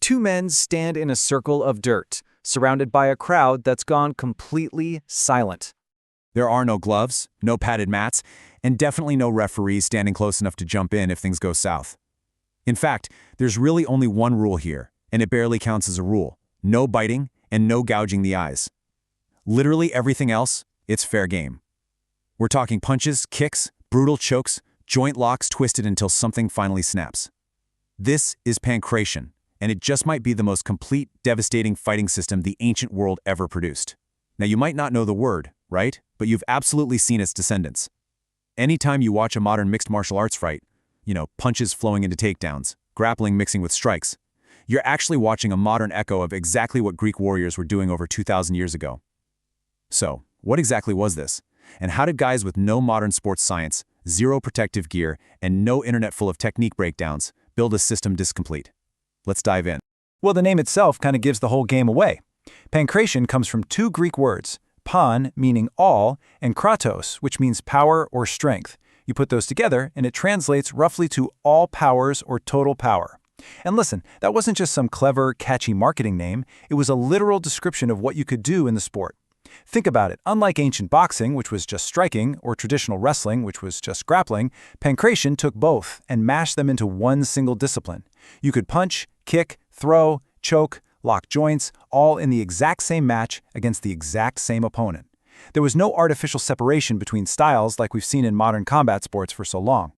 Two men stand in a circle of dirt, surrounded by a crowd that's gone completely silent. There are no gloves, no padded mats, and definitely no referees standing close enough to jump in if things go south. In fact, there's really only one rule here, and it barely counts as a rule: no biting and no gouging the eyes. Literally everything else, it's fair game. We're talking punches, kicks, brutal chokes, joint locks twisted until something finally snaps. This is pancration, and it just might be the most complete, devastating fighting system the ancient world ever produced. Now, you might not know the word, right? But you've absolutely seen its descendants. Anytime you watch a modern mixed martial arts fight, punches flowing into takedowns, grappling mixing with strikes, you're actually watching a modern echo of exactly what Greek warriors were doing over 2,000 years ago. So, what exactly was this? And how did guys with no modern sports science, zero protective gear, and no internet full of technique breakdowns build a system this complete? Let's dive in. Well, the name itself kind of gives the whole game away. Pancration comes from two Greek words, pan, meaning all, and kratos, which means power or strength. You put those together, and it translates roughly to all powers or total power. And listen, that wasn't just some clever, catchy marketing name. It was a literal description of what you could do in the sport. Think about it. Unlike ancient boxing, which was just striking, or traditional wrestling, which was just grappling, pancration took both and mashed them into one single discipline. You could punch, kick, throw, choke, lock joints, all in the exact same match against the exact same opponent. There was no artificial separation between styles like we've seen in modern combat sports for so long.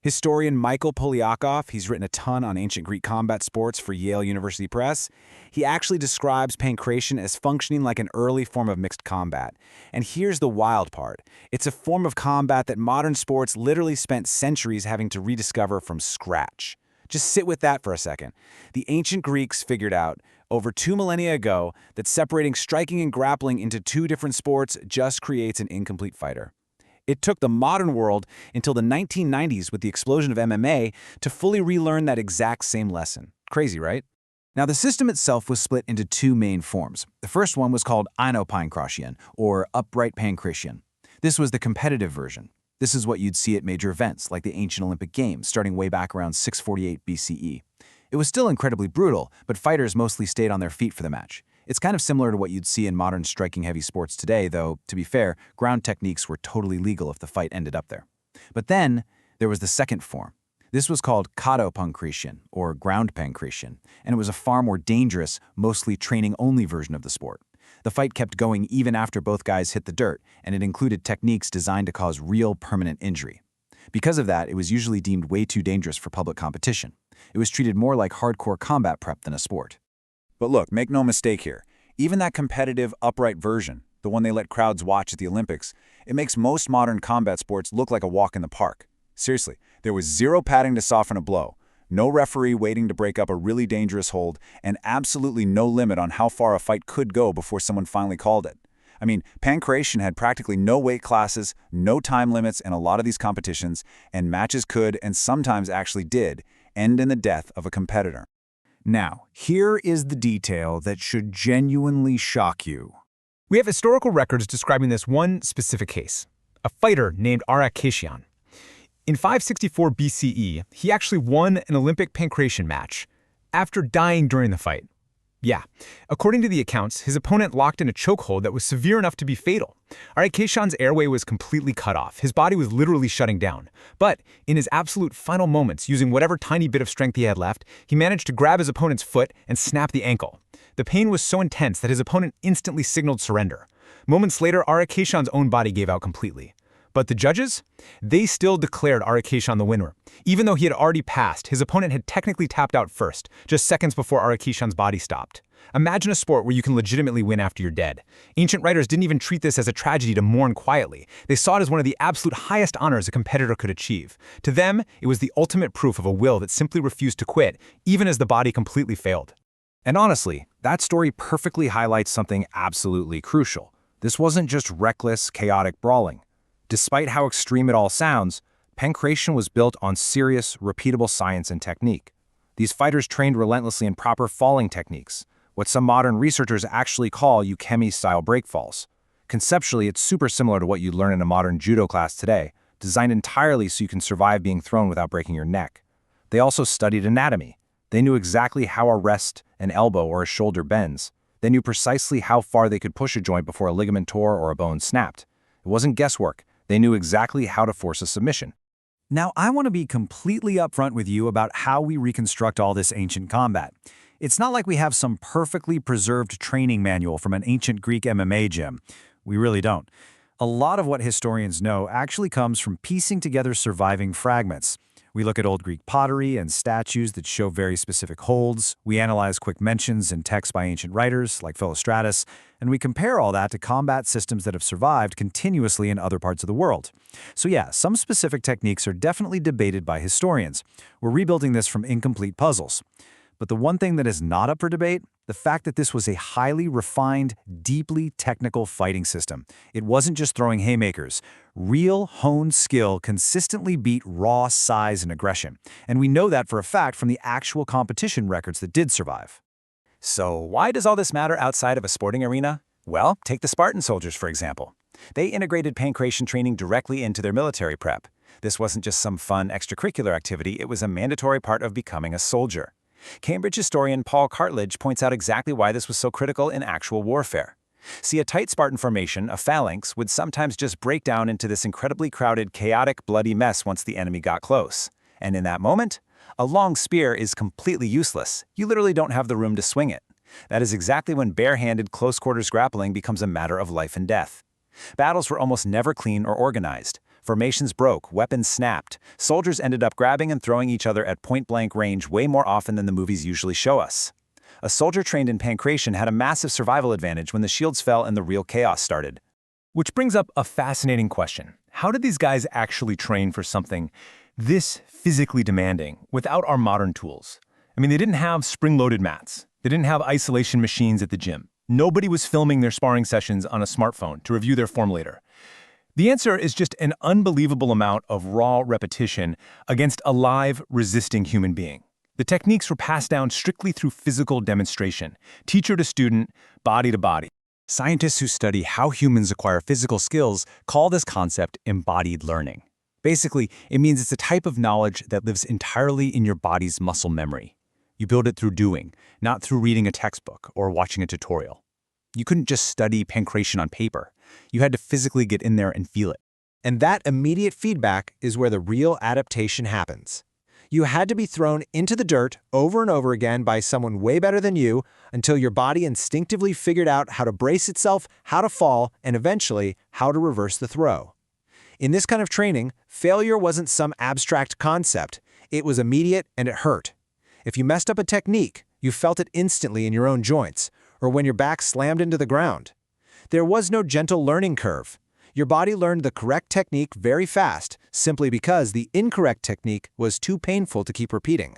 Historian Michael Polyakov, he's written a ton on ancient Greek combat sports for Yale University Press. He actually describes pancration as functioning like an early form of mixed combat. And here's the wild part. It's a form of combat that modern sports literally spent centuries having to rediscover from scratch. Just sit with that for a second. The ancient Greeks figured out, over 2 millennia ago, that separating striking and grappling into two different sports just creates an incomplete fighter. It took the modern world until the 1990s with the explosion of MMA to fully relearn that exact same lesson. Crazy, right? Now, the system itself was split into two main forms. The first one was called pancration, or upright pancration. This was the competitive version. This is what you'd see at major events, like the ancient Olympic Games, starting way back around 648 BCE. It was still incredibly brutal, but fighters mostly stayed on their feet for the match. It's kind of similar to what you'd see in modern striking-heavy sports today, though, to be fair, ground techniques were totally legal if the fight ended up there. But then, there was the second form. This was called pancration, or ground pancration, and it was a far more dangerous, mostly training-only version of the sport. The fight kept going even after both guys hit the dirt, and it included techniques designed to cause real, permanent injury. Because of that, it was usually deemed way too dangerous for public competition. It was treated more like hardcore combat prep than a sport. But look, make no mistake here. Even that competitive, upright version, the one they let crowds watch at the Olympics, it makes most modern combat sports look like a walk in the park. Seriously, there was zero padding to soften a blow, no referee waiting to break up a really dangerous hold, and absolutely no limit on how far a fight could go before someone finally called it. I mean, pancration had practically no weight classes, no time limits in a lot of these competitions, and matches could, and sometimes actually did, end in the death of a competitor. Now, here is the detail that should genuinely shock you. We have historical records describing this one specific case, a fighter named Arakeshion. In 564 BCE, he actually won an Olympic pancration match after dying during the fight. Yeah, according to the accounts, his opponent locked in a chokehold that was severe enough to be fatal. Arakeshion's airway was completely cut off. His body was literally shutting down. But in his absolute final moments, using whatever tiny bit of strength he had left, he managed to grab his opponent's foot and snap the ankle. The pain was so intense that his opponent instantly signaled surrender. Moments later, Arakeshion's own body gave out completely. But the judges? They still declared Arakeshion the winner. Even though he had already passed, his opponent had technically tapped out first, just seconds before Arakeshion's body stopped. Imagine a sport where you can legitimately win after you're dead. Ancient writers didn't even treat this as a tragedy to mourn quietly. They saw it as one of the absolute highest honors a competitor could achieve. To them, it was the ultimate proof of a will that simply refused to quit, even as the body completely failed. And honestly, that story perfectly highlights something absolutely crucial. This wasn't just reckless, chaotic brawling. Despite how extreme it all sounds, pancration was built on serious, repeatable science and technique. These fighters trained relentlessly in proper falling techniques, what some modern researchers actually call ukemi-style breakfalls. Conceptually, it's super similar to what you'd learn in a modern judo class today, designed entirely so you can survive being thrown without breaking your neck. They also studied anatomy. They knew exactly how a wrist, an elbow, or a shoulder bends. They knew precisely how far they could push a joint before a ligament tore or a bone snapped. It wasn't guesswork. They knew exactly how to force a submission. Now, I want to be completely upfront with you about how we reconstruct all this ancient combat. It's not like we have some perfectly preserved training manual from an ancient Greek MMA gym. We really don't. A lot of what historians know actually comes from piecing together surviving fragments. We look at old Greek pottery and statues that show very specific holds. We analyze quick mentions in texts by ancient writers, like Philostratus, and we compare all that to combat systems that have survived continuously in other parts of the world. So yeah, some specific techniques are definitely debated by historians. We're rebuilding this from incomplete puzzles. But the one thing that is not up for debate, the fact that this was a highly refined, deeply technical fighting system. It wasn't just throwing haymakers. Real, honed skill consistently beat raw size and aggression. And we know that for a fact from the actual competition records that did survive. So why does all this matter outside of a sporting arena? Well, take the Spartan soldiers, for example. They integrated pancration training directly into their military prep. This wasn't just some fun extracurricular activity, it was a mandatory part of becoming a soldier. Cambridge historian Paul Cartledge points out exactly why this was so critical in actual warfare. See, a tight Spartan formation, a phalanx, would sometimes just break down into this incredibly crowded, chaotic, bloody mess once the enemy got close. And in that moment, a long spear is completely useless. You literally don't have the room to swing it. That is exactly when bare-handed close-quarters grappling becomes a matter of life and death. Battles were almost never clean or organized. Formations broke, weapons snapped. Soldiers ended up grabbing and throwing each other at point-blank range way more often than the movies usually show us. A soldier trained in pancration had a massive survival advantage when the shields fell and the real chaos started. Which brings up a fascinating question. How did these guys actually train for something this physically demanding without our modern tools? I mean, they didn't have spring-loaded mats. They didn't have isolation machines at the gym. Nobody was filming their sparring sessions on a smartphone to review their form later. The answer is just an unbelievable amount of raw repetition against a live, resisting human being. The techniques were passed down strictly through physical demonstration, teacher to student, body to body. Scientists who study how humans acquire physical skills call this concept embodied learning. Basically, it means it's a type of knowledge that lives entirely in your body's muscle memory. You build it through doing, not through reading a textbook or watching a tutorial. You couldn't just study pancration on paper. You had to physically get in there and feel it. And that immediate feedback is where the real adaptation happens. You had to be thrown into the dirt over and over again by someone way better than you until your body instinctively figured out how to brace itself, how to fall, and eventually how to reverse the throw. In this kind of training, failure wasn't some abstract concept. It was immediate and it hurt. If you messed up a technique, you felt it instantly in your own joints, or when your back slammed into the ground. There was no gentle learning curve. Your body learned the correct technique very fast, simply because the incorrect technique was too painful to keep repeating.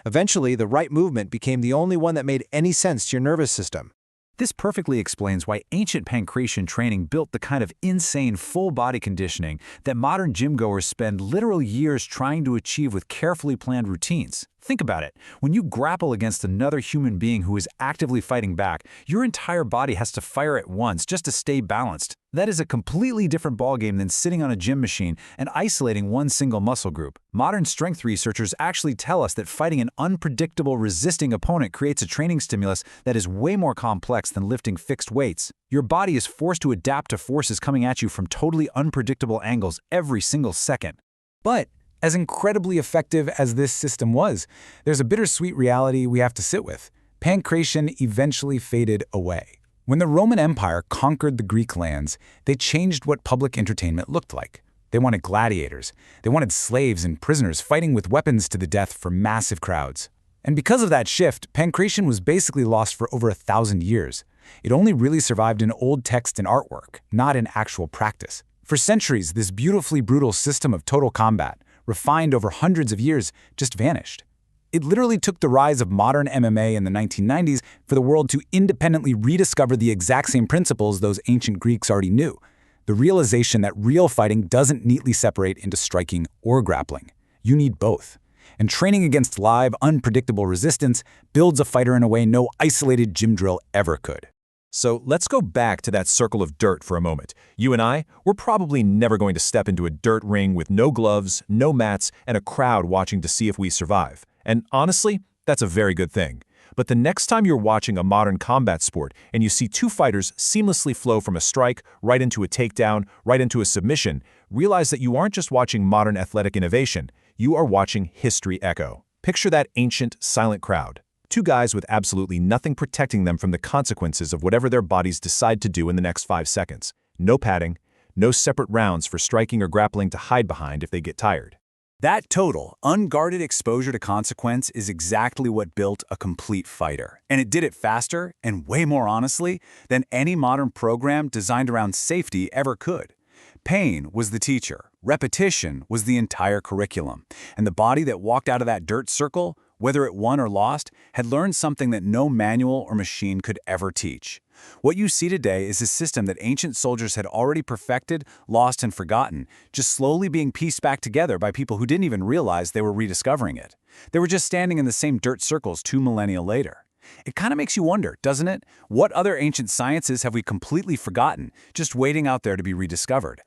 Eventually, the right movement became the only one that made any sense to your nervous system. This perfectly explains why ancient pancration training built the kind of insane full-body conditioning that modern gym-goers spend literal years trying to achieve with carefully planned routines. Think about it. When you grapple against another human being who is actively fighting back, your entire body has to fire at once just to stay balanced. That is a completely different ballgame than sitting on a gym machine and isolating one single muscle group. Modern strength researchers actually tell us that fighting an unpredictable, resisting opponent creates a training stimulus that is way more complex than lifting fixed weights. Your body is forced to adapt to forces coming at you from totally unpredictable angles every single second. But as incredibly effective as this system was, there's a bittersweet reality we have to sit with. Pancration eventually faded away. When the Roman Empire conquered the Greek lands, they changed what public entertainment looked like. They wanted gladiators. They wanted slaves and prisoners fighting with weapons to the death for massive crowds. And because of that shift, pancration was basically lost for over 1,000 years. It only really survived in old text and artwork, not in actual practice. For centuries, this beautifully brutal system of total combat, refined over hundreds of years, just vanished. It literally took the rise of modern MMA in the 1990s for the world to independently rediscover the exact same principles those ancient Greeks already knew. The realization that real fighting doesn't neatly separate into striking or grappling. You need both. And training against live, unpredictable resistance builds a fighter in a way no isolated gym drill ever could. So let's go back to that circle of dirt for a moment. You and I, we're probably never going to step into a dirt ring with no gloves, no mats, and a crowd watching to see if we survive. And honestly, That's a very good thing. But the next time you're watching a modern combat sport and you see two fighters seamlessly flow from a strike right into a takedown, right into a submission, realize that you aren't just watching modern athletic innovation, you are watching history echo. Picture that ancient, silent crowd. Two guys with absolutely nothing protecting them from the consequences of whatever their bodies decide to do in the next 5 seconds. No padding, no separate rounds for striking or grappling to hide behind if they get tired. That total, unguarded exposure to consequence is exactly what built a complete fighter. And it did it faster, and way more honestly, than any modern program designed around safety ever could. Pain was the teacher, repetition was the entire curriculum, and the body that walked out of that dirt circle, whether it won or lost, had learned something that no manual or machine could ever teach. What you see today is a system that ancient soldiers had already perfected, lost, and forgotten, just slowly being pieced back together by people who didn't even realize they were rediscovering it. They were just standing in the same dirt circles 2 millennia later. It kind of makes you wonder, doesn't it? What other ancient sciences have we completely forgotten, just waiting out there to be rediscovered?